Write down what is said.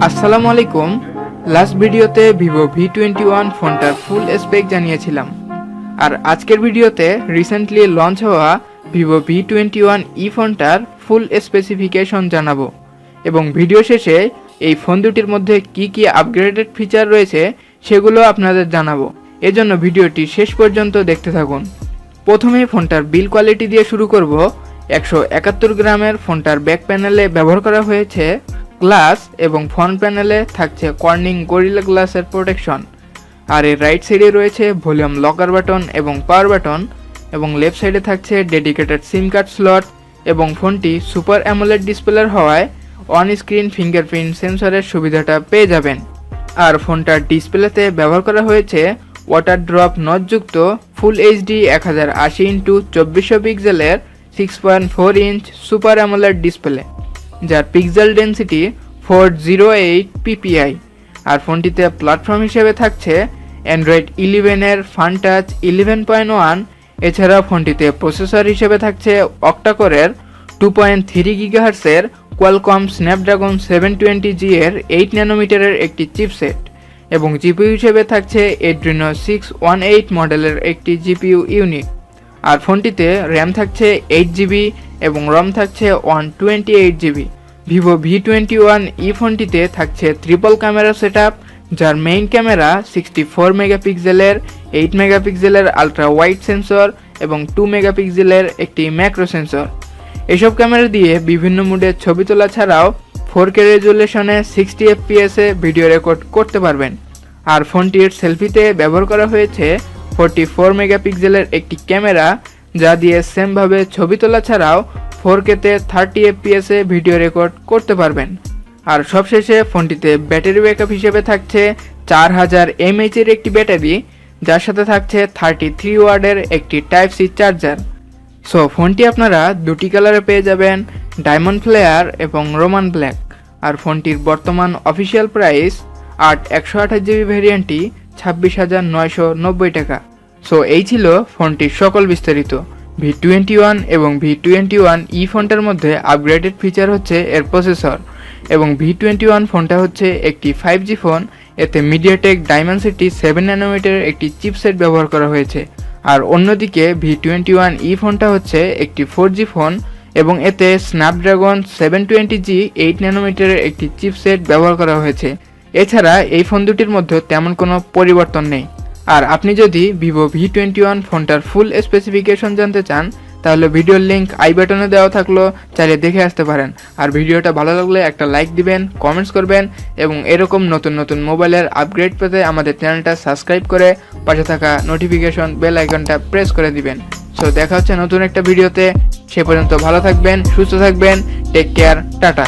আসসালামু আলাইকুম। লাস্ট ভিডিওতে ভিভো V21 ফোনটার ফুল স্পেক জানিয়েছিলাম, আর আজকের ভিডিওতে রিসেন্টলি লঞ্চ হওয়া ভিভো V21e ফোনটার ফুল স্পেসিফিকেশন জানাবো এবং ভিডিও শেষে এই ফোন দুটির মধ্যে কি কি আপগ্রেডেড ফিচার রয়েছে সেগুলো আপনাদের জানাবো। এজন্য ভিডিওটি শেষ পর্যন্ত দেখতে থাকুন। প্রথমে ফোনটার বিল কোয়ালিটি দিয়ে শুরু করব। 171 গ্রামের ফোনটার ব্যাক প্যানেলে ব্যবহার করা হয়েছে গ্লাস এবং ফ্রন্ট প্যানেলে থাকছে কর্নিং গরিলা গ্লাসের প্রোটেকশন। আর এর রাইট সাইডে রয়েছে ভলিউম লকার বাটন এবং পাওয়ার বাটন, এবং লেফট সাইডে থাকছে ডেডিকেটেড সিম কার্ড স্লট, এবং ফোনটি সুপার অ্যামোলেড ডিসপ্লের হওয়ায় অন স্ক্রিন ফিঙ্গারপ্রিন্ট সেন্সরের সুবিধাটা পেয়ে যাবেন। আর ফোনটার ডিসপ্লেতে ব্যবহার করা হয়েছে ওয়াটার ড্রপ নচযুক্ত ফুল এইচডি 1080x2400 পিক্সেলের 6.4 ইঞ্চ সুপার অ্যামোলেড ডিসপ্লে, যার পিক্সেল ডেন্সিটি 408 ppi। আর ফোনটিতে প্ল্যাটফর্ম হিসেবে থাকছে অ্যান্ড্রয়েড 11 এর ফান টাচ 11.1। এছাড়া ফোনটিতে প্রসেসর হিসেবে থাকছে অক্টাকোরের 2.3 GHz এর কোয়ালকম স্ন্যাপড্রাগন 720G এর 8 ন্যানোমিটারের একটি চিপসেট, এবং জিপিইউ হিসেবে থাকছে Adreno 618 মডেলের একটি জিপিইউ ইউনিট। আর ফোনটিতে র্যাম থাকছে 8GB এবং রম থাকছে 128GB। ভিভো V21e ফোনটিতে থাকছে ট্রিপল ক্যামেরা সেটআপ, যার মেইন ক্যামেরা 64 মেগাপিক্সেলের, 8 মেগাপিক্সেলের আলট্রা ওয়াইড সেন্সর এবং 2 মেগাপিক্সেলের একটি ম্যাক্রো সেন্সর। এসব ক্যামেরা দিয়ে বিভিন্ন মোডে ছবি তোলা ছাড়াও 4K রেজুলেশনে 60 fps এ ভিডিও রেকর্ড করতে পারবেন। আর ফোনটির সেলফিতে ব্যবহার করা হয়েছে 44 মেগাপিক্সেলের একটি ক্যামেরা, যা দিয়ে সেমভাবে ছবি তোলা ছাড়াও 4K-তে 30 fps এ ভিডিও রেকর্ড করতে পারবেন। আর সবশেষে ফোনটিতে ব্যাটারি ব্যাকআপ হিসেবে থাকছে 4000 mAh এর একটি ব্যাটারি, যার সাথে থাকছে 33 ওয়াটের একটি টাইপ সি চার্জার। সো ফোনটি আপনারা দুটি কালারে পেয়ে যাবেন, ডায়মন্ড ফ্লেয়ার এবং রোমান ব্ল্যাক। আর ফোনটির বর্তমান অফিসিয়াল প্রাইস 128GB ভ্যারিয়েন্টটি 26,990 টাকা। সো এই ছিল ফোনটির সকল বিস্তারিত। V21 এবং V21e ফোনটার মধ্যে আপগ্রেডেড ফিচার হচ্ছে এর প্রসেসর, এবং V21 ফোনটা হচ্ছে একটি 5G ফোন। এতে মিডিয়াটেক ডাইমেনসিটি 7 ন্যানোমিটারের একটি চিপসেট ব্যবহার করা হয়েছে। আর অন্যদিকে V21e ফোনটা হচ্ছে একটি 4G ফোন এবং এতে স্ন্যাপড্রাগন 720G 8 ন্যানোমিটারের একটি চিপসেট ব্যবহার করা হয়েছে। এছাড়া এই ফোন দুটির মধ্যে তেমন কোনো পরিবর্তন নেই। আর আপনি যদি ভিভো V21 ফোনটার ফুল স্পেসিফিকেশন জানতে চান, তাহলে ভিডিওর লিঙ্ক আই বাটনে দেওয়া থাকলো, চাইলে দেখে আসতে পারেন। আর ভিডিওটা ভালো লাগলে একটা লাইক দিবেন, কমেন্টস করবেন, এবং এরকম নতুন নতুন মোবাইলের আপগ্রেড পেতে আমাদের চ্যানেলটা সাবস্ক্রাইব করে পাশে থাকা নোটিফিকেশন বেল আইকনটা প্রেস করে দিবেন। সো দেখা হচ্ছে নতুন একটা ভিডিওতে। সে পর্যন্ত ভালো থাকবেন, সুস্থ থাকবেন, টেক কেয়ার, টাটা।